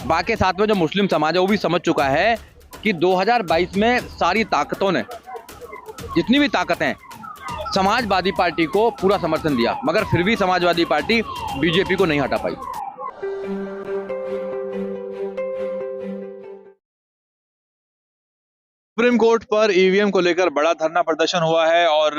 बाकी साथ में जो मुस्लिम समाज है वो भी समझ चुका है कि 2022 में सारी ताकतों ने, जितनी भी ताकतें हैं, समाजवादी पार्टी को पूरा समर्थन दिया, मगर फिर भी समाजवादी पार्टी बीजेपी को नहीं हटा पाई। सुप्रीम कोर्ट पर ईवीएम को लेकर बड़ा धरना प्रदर्शन हुआ है और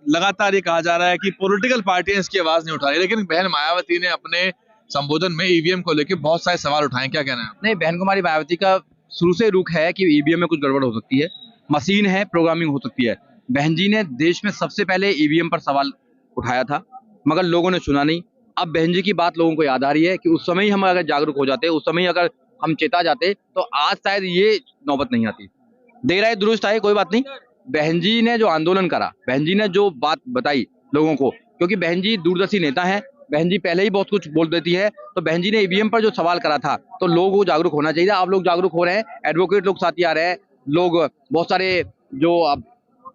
लगातार ये कहा जा रहा है कि पॉलिटिकल पार्टियां इसकी आवाज नहीं उठा रही, लेकिन बहन मायावती ने अपने संबोधन में ईवीएम को लेकर बहुत सारे सवाल उठाए। क्या कहना है? नहीं, बहन कुमारी मायावती का शुरू से रुख है कि ईवीएम में कुछ गड़बड़ हो सकती है, मशीन है, प्रोग्रामिंग हो सकती है। बहन जी ने देश में सबसे पहले ईवीएम पर सवाल उठाया था, मगर लोगों ने सुना नहीं। अब बहन जी की बात लोगों को याद आ रही है कि उस समय ही हम अगर जागरूक हो जाते, उस समय अगर हम चेता जाते, तो आज शायद ये नौबत नहीं आती। देर आए दुरुस्त आए, कोई बात नहीं। बहन जी ने जो आंदोलन करा, बहन जी ने जो बात बताई लोगों को, क्योंकि बहन जी दूरदर्शी नेता हैं, बहन जी पहले ही बहुत कुछ बोल देती है, तो बहन जी ने ईवीएम पर जो सवाल करा था, तो लोगों को जागरूक होना चाहिए। आप लोग जागरूक हो रहे हैं, एडवोकेट लोग साथी आ रहे हैं, लोग बहुत सारे जो अब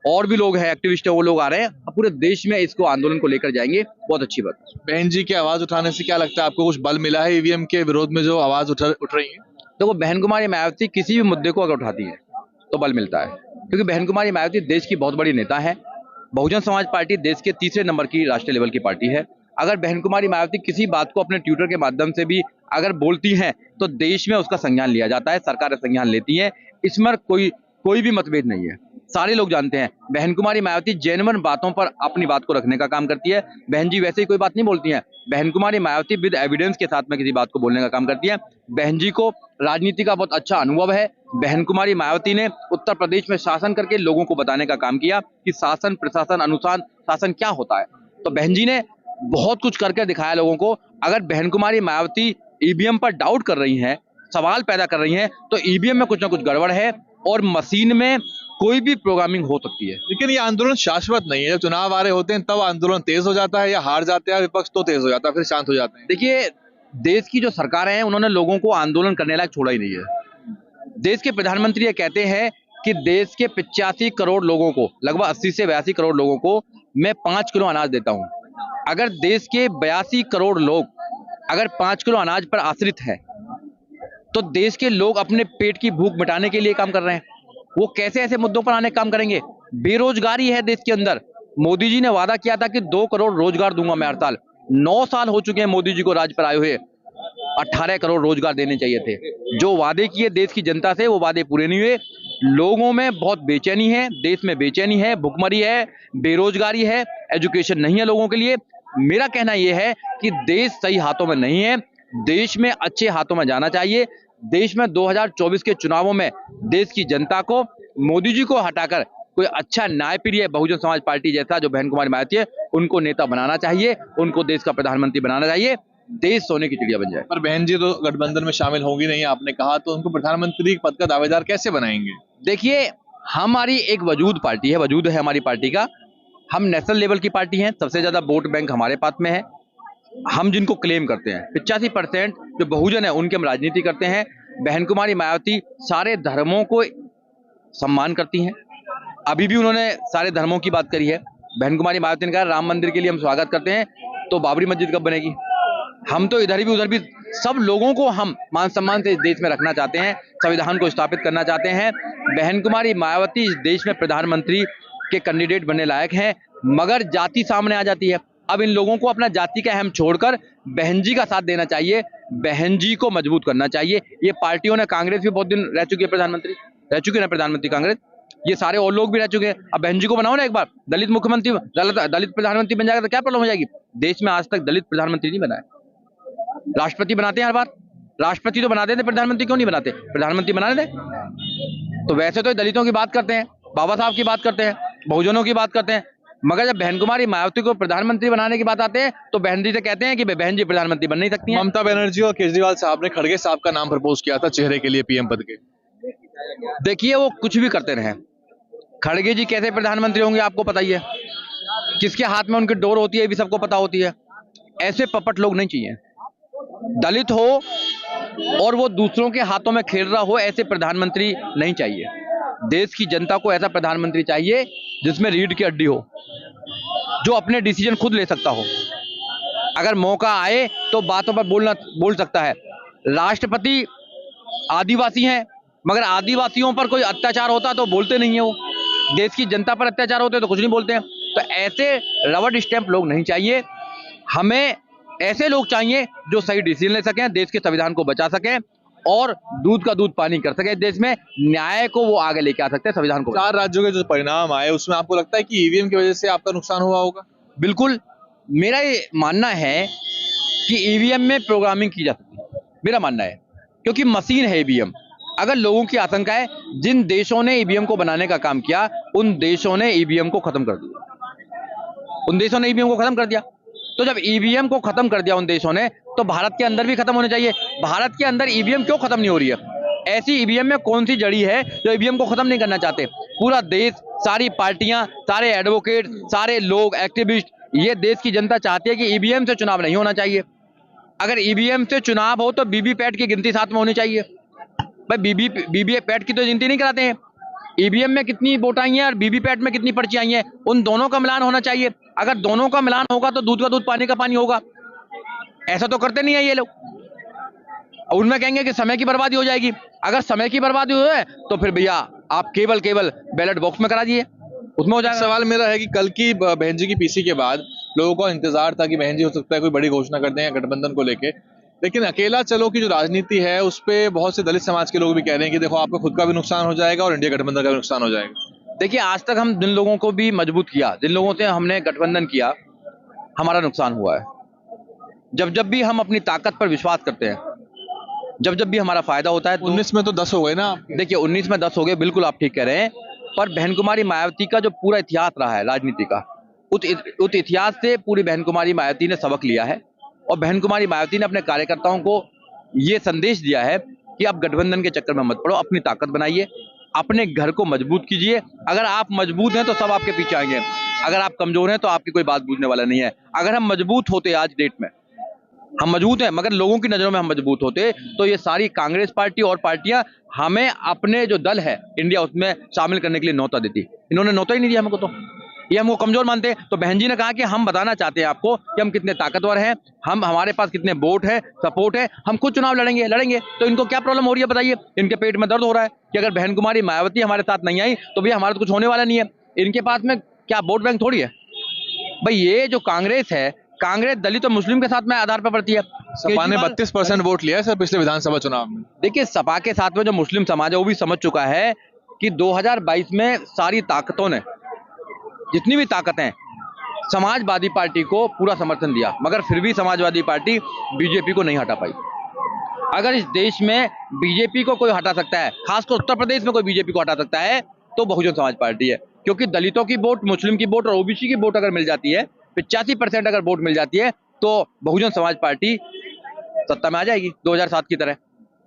और भी लोग हैं, एक्टिविस्ट है, वो लोग आ रहे हैं। अब पूरे देश में इसको आंदोलन को लेकर जाएंगे, बहुत अच्छी बात। बहन जी की आवाज उठाने से क्या लगता है आपको, कुछ बल मिला है ईवीएम के विरोध में जो आवाज उठ रही है? देखो, बहन कुमारी मायावती किसी भी मुद्दे को अगर उठाती है तो बल मिलता है, क्योंकि बहन कुमारी मायावती देश की बहुत बड़ी नेता है। बहुजन समाज पार्टी देश के तीसरे नंबर की राष्ट्रीय लेवल की पार्टी है। अगर बहन कुमारी मायावती किसी बात को अपने ट्विटर के माध्यम से भी अगर बोलती हैं, तो देश में उसका संज्ञान लिया जाता है, सरकार संज्ञान लेती है। इसमें कोई भी मतभेद नहीं है। सारे लोग जानते हैं बहन कुमारी मायावती जेन्युइन बातों पर अपनी बात को रखने का काम करती है। बहन जी वैसे ही कोई बात नहीं बोलती हैं। बहन कुमारी मायावती विद एविडेंस के साथ में किसी बात को बोलने का काम करती है। बहन जी को राजनीति का बहुत अच्छा अनुभव है। बहन कुमारी मायावती ने उत्तर प्रदेश में शासन करके लोगों को बताने का काम किया कि शासन, प्रशासन, अनुशासन, शासन क्या होता है। तो बहन जी ने बहुत कुछ करके दिखाया लोगों को। अगर बहन कुमारी मायावती ईवीएम पर डाउट कर रही हैं, सवाल पैदा कर रही हैं, तो ईवीएम में कुछ ना कुछ गड़बड़ है और मशीन में कोई भी प्रोग्रामिंग हो सकती है। लेकिन ये आंदोलन शाश्वत नहीं है। जब चुनाव आ रहे होते हैं तब आंदोलन तेज हो जाता है, या हार जाते हैं विपक्ष तो तेज हो जाता है, फिर शांत हो जाते हैं। देखिए, देश की जो सरकारें हैं उन्होंने लोगों को आंदोलन करने लायक छोड़ा ही नहीं है। देश के प्रधानमंत्री ये कहते हैं कि देश के 85 करोड़ लोगों को, लगभग 80 से 82 करोड़ लोगों को मैं 5 किलो अनाज देता हूं। अगर देश के 82 करोड़ लोग अगर 5 किलो अनाज पर आश्रित है, तो देश के लोग अपने पेट की भूख मिटाने के लिए काम कर रहे हैं। वो कैसे ऐसे मुद्दों पर आने काम करेंगे? बेरोजगारी है देश के अंदर। मोदी जी ने वादा किया था कि 2 करोड़ रोजगार दूंगा मैं हर साल। 9 साल हो चुके हैं मोदी जी को राज पर आए हुए। 18 करोड़ रोजगार देने चाहिए थे। जो वादे किए देश की जनता से, वो वादे पूरे नहीं हुए। लोगों में बहुत बेचैनी है, देश में बेचैनी है, भुखमरी है, बेरोजगारी है, एजुकेशन नहीं है लोगों के लिए। मेरा कहना यह है कि देश सही हाथों में नहीं है, देश में अच्छे हाथों में जाना चाहिए। देश में 2024 के चुनावों में देश की जनता को मोदी जी को हटाकर कोई अच्छा न्यायप्रिय बहुजन समाज पार्टी जैसा जो बहन कुमारी मायावती है, उनको नेता बनाना चाहिए, उनको देश का प्रधानमंत्री बनाना चाहिए, देश सोने की चिड़िया बन जाए। पर बहन जी तो गठबंधन में शामिल होंगी नहीं, आपने कहा, तो उनको प्रधानमंत्री पद का दावेदार कैसे बनाएंगे? देखिए, हमारी एक वजूद पार्टी है, वजूद है हमारी पार्टी का। हम नेशनल लेवल की पार्टी हैं, सबसे ज्यादा वोट बैंक हमारे पास में है। हम जिनको क्लेम करते हैं 85% जो बहुजन है उनकी हम राजनीति करते हैं। बहन कुमारी मायावती सारे धर्मों को सम्मान करती हैं। अभी भी उन्होंने सारे धर्मों की बात करी है। बहन कुमारी मायावती ने कहा राम मंदिर के लिए हम स्वागत करते हैं, तो बाबरी मस्जिद कब बनेगी? हम तो इधर भी उधर भी सब लोगों को हम मान सम्मान से इस देश में रखना चाहते हैं, संविधान को स्थापित करना चाहते हैं। बहन कुमारी मायावती इस देश में प्रधानमंत्री के कैंडिडेट बनने लायक हैं, मगर जाति सामने आ जाती है। अब इन लोगों को अपना जाति का अहम छोड़कर बहन जी का साथ देना चाहिए, बहन जी को मजबूत करना चाहिए। ये पार्टियों ने, कांग्रेस भी बहुत दिन रह चुकी है, प्रधानमंत्री रह चुके हैं, प्रधानमंत्री कांग्रेस, ये सारे और लोग भी रह चुके हैं। अब बहन जी को बनाओ ना एक बार, दलित मुख्यमंत्री, दलित प्रधानमंत्री बन जाएगा तो क्या प्रॉब्लम हो जाएगी? देश में आज तक दलित प्रधानमंत्री नहीं बना है। राष्ट्रपति बनाते हैं हर बार, राष्ट्रपति तो बना देते, प्रधानमंत्री क्यों नहीं बनाते? प्रधानमंत्री बना देते। तो वैसे तो दलितों की बात करते हैं, बाबा साहब की बात करते हैं, बहुजनों की बात करते हैं, मगर जब बहन कुमारी मायावती को प्रधानमंत्री बनाने की बात आते हैं तो बहन जी से कहते हैं कि बहन जी प्रधानमंत्री बन नहीं सकती हैं। ममता बनर्जी और केजरीवाल साहब ने खड़गे साहब का नाम प्रपोज किया था चेहरे के लिए पीएम पद के। देखिए, वो कुछ भी करते रहे, खड़गे जी कैसे प्रधानमंत्री होंगे आपको पता ही है। किसके हाथ में उनकी डोर होती है ये भी सबको पता होती है। ऐसे पपट लोग नहीं चाहिए। दलित हो और वो दूसरों के हाथों में खेल रहा हो, ऐसे प्रधानमंत्री नहीं चाहिए। देश की जनता को ऐसा प्रधानमंत्री चाहिए जिसमें रीढ़ की हड्डी हो, जो अपने डिसीजन खुद ले सकता हो, अगर मौका आए तो बातों पर बोल सकता है। राष्ट्रपति आदिवासी हैं, मगर आदिवासियों पर कोई अत्याचार होता तो बोलते नहीं है वो, देश की जनता पर अत्याचार होते तो कुछ नहीं बोलते हैं। तो ऐसे रबड़ स्टैंप लोग नहीं चाहिए, हमें ऐसे लोग चाहिए जो सही डिसीजन ले सकें, देश के संविधान को बचा सकें और दूध का दूध पानी कर सके, देश में न्याय को वो आगे लेके आ सकते हैं, संविधान को। 4 राज्यों के जो परिणाम आए उसमें आपको लगता है कि ईवीएम की वजह से आपका नुकसान हुआ होगा? बिल्कुल, मेरा ये मानना है कि ईवीएम में प्रोग्रामिंग की जा सकती है, मेरा मानना है, क्योंकि मशीन है ईवीएम। अगर लोगों की आशंका है, जिन देशों ने ईवीएम को बनाने का काम किया उन देशों ने ईवीएम को खत्म कर दिया, तो जब ईवीएम को खत्म कर दिया उन देशों ने, तो भारत के अंदर भी खत्म होने चाहिए। भारत के अंदर ईवीएम क्यों खत्म नहीं हो रही है? ऐसी ईवीएम में कौन सी जड़ी है जो ईवीएम को खत्म नहीं करना चाहते? पूरा देश, सारी पार्टियां, सारे एडवोकेट, सारे लोग, एक्टिविस्ट, ये देश की जनता चाहती है कि ईवीएम से चुनाव नहीं होना चाहिए। अगर ईवीएम से चुनाव हो तो वीवीपैट की गिनती साथ में होनी चाहिए। भाई वीवीपैट की तो गिनती नहीं कराते हैं, ईवीएम में कितनी वोट आई हैं और वीवीपैट में कितनी पर्ची आई हैं, उन दोनों का मिलान होना चाहिए। अगर दोनों का मिलान होगा तो दूध का दूध पानी का पानी होगा। ऐसा तो करते नहीं है ये लोग, और उनमें कहेंगे कि समय की बर्बादी हो जाएगी। अगर समय की बर्बादी हो जाए तो फिर भैया आप केवल बैलेट बॉक्स में करा दिए, उसमें हो जाएगा। सवाल मेरा है कि कल की बहन जी की पीसी के बाद लोगों को इंतजार था कि बहन जी हो सकता है कोई बड़ी घोषणा कर दें गठबंधन को लेके, लेकिन अकेला चलो की जो राजनीति है उस पे बहुत से दलित समाज के लोग भी कह रहे हैं कि देखो आपका खुद का भी नुकसान हो जाएगा और इंडिया गठबंधन का भी नुकसान हो जाएगा। देखिए, आज तक हम जिन लोगों को भी मजबूत किया, जिन लोगों से हमने गठबंधन किया, हमारा नुकसान हुआ है। जब भी हम अपनी ताकत पर विश्वास करते हैं, जब भी हमारा फायदा होता है, 19 में तो 10 हो गए ना। देखिए 19 में 10 हो गए, बिल्कुल आप ठीक कह रहे हैं, पर बहन कुमारी मायावती का जो पूरा इतिहास रहा है राजनीति का, उस इतिहास से पूरी बहन कुमारी मायावती ने सबक लिया है, और बहन कुमारी मायावती ने अपने कार्यकर्ताओं को ये संदेश दिया है कि आप गठबंधन के चक्कर में मत पड़ो, अपनी ताकत बनाइए, अपने घर को मजबूत कीजिए। अगर आप मजबूत हैं तो सब आपके पीछे आएंगे, अगर आप कमजोर हैं तो आपकी कोई बात पूछने वाला नहीं है। अगर हम मजबूत होते, आज डेट में हम मजबूत हैं, मगर लोगों की नजरों में हम मजबूत होते, तो ये सारी कांग्रेस पार्टी और पार्टियां हमें अपने जो दल है इंडिया उसमें शामिल करने के लिए न्योता देती। इन्होंने न्योता ही नहीं दिया हमको, तो ये हमको कमजोर मानते हैं। तो बहन जी ने कहा कि हम बताना चाहते हैं आपको कि हम कितने ताकतवर हैं, हमारे पास कितने वोट है, सपोर्ट है, हम खुद चुनाव लड़ेंगे। तो इनको क्या प्रॉब्लम हो रही है बताइए? इनके पेट में दर्द हो रहा है कि अगर बहन कुमारी मायावती हमारे साथ नहीं आई तो भैया हमारा तो कुछ होने वाला नहीं है। इनके पास में क्या वोट बैंक थोड़ी है भाई। ये जो कांग्रेस है, कांग्रेस दलित और मुस्लिम के साथ में आधार पर बढ़ती है। सपा ने 32% वोट लिया है सर पिछले विधानसभा चुनाव में। देखिए, सपा के साथ में जो मुस्लिम समाज है वो भी समझ चुका है कि 2022 में सारी ताकतों ने, जितनी भी ताकतें, समाजवादी पार्टी को पूरा समर्थन दिया, मगर फिर भी समाजवादी पार्टी बीजेपी को नहीं हटा पाई। अगर इस देश में बीजेपी को कोई हटा सकता है, खासकर उत्तर प्रदेश में कोई बीजेपी को हटा सकता है, तो बहुजन समाज पार्टी है। क्योंकि दलितों की वोट, मुस्लिम की वोट और ओबीसी की वोट अगर मिल जाती है, 85% अगर वोट मिल जाती है, तो बहुजन समाज पार्टी सत्ता में आ जाएगी 2007 की तरह।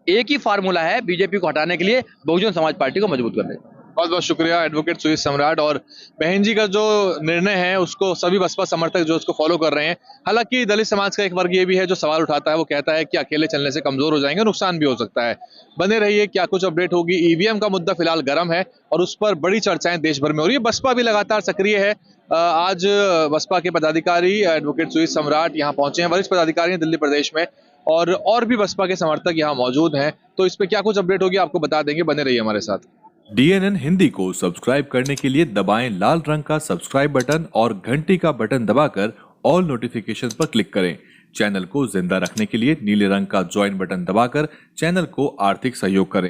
एक ही फार्मूला है बीजेपी को हटाने के लिए, बहुजन समाज पार्टी को मजबूत करने का। बहुत बहुत शुक्रिया एडवोकेट सुजीत सम्राट। और बहन जी का जो निर्णय है उसको सभी बसपा समर्थक जो उसको फॉलो कर रहे हैं। हालांकि दलित समाज का एक वर्ग ये भी है जो सवाल उठाता है, वो कहता है कि अकेले चलने से कमजोर हो जाएंगे, नुकसान भी हो सकता है। बने रहिए, क्या कुछ अपडेट होगी। ईवीएम का मुद्दा फिलहाल गर्म है और उस पर बड़ी चर्चाएं देश भर में हो रही है। बसपा भी लगातार सक्रिय है। आज बसपा के पदाधिकारी एडवोकेट सुजीत सम्राट यहाँ पहुंचे हैं, वरिष्ठ पदाधिकारी हैं दिल्ली प्रदेश में, और भी बसपा के समर्थक यहाँ मौजूद हैं। तो इस पर क्या कुछ अपडेट होगी आपको बता देंगे, बने रहिए हमारे साथ। DNN हिंदी को सब्सक्राइब करने के लिए दबाएं लाल रंग का सब्सक्राइब बटन और घंटी का बटन दबाकर ऑल नोटिफिकेशन पर क्लिक करें। चैनल को जिंदा रखने के लिए नीले रंग का ज्वाइन बटन दबाकर चैनल को आर्थिक सहयोग करें।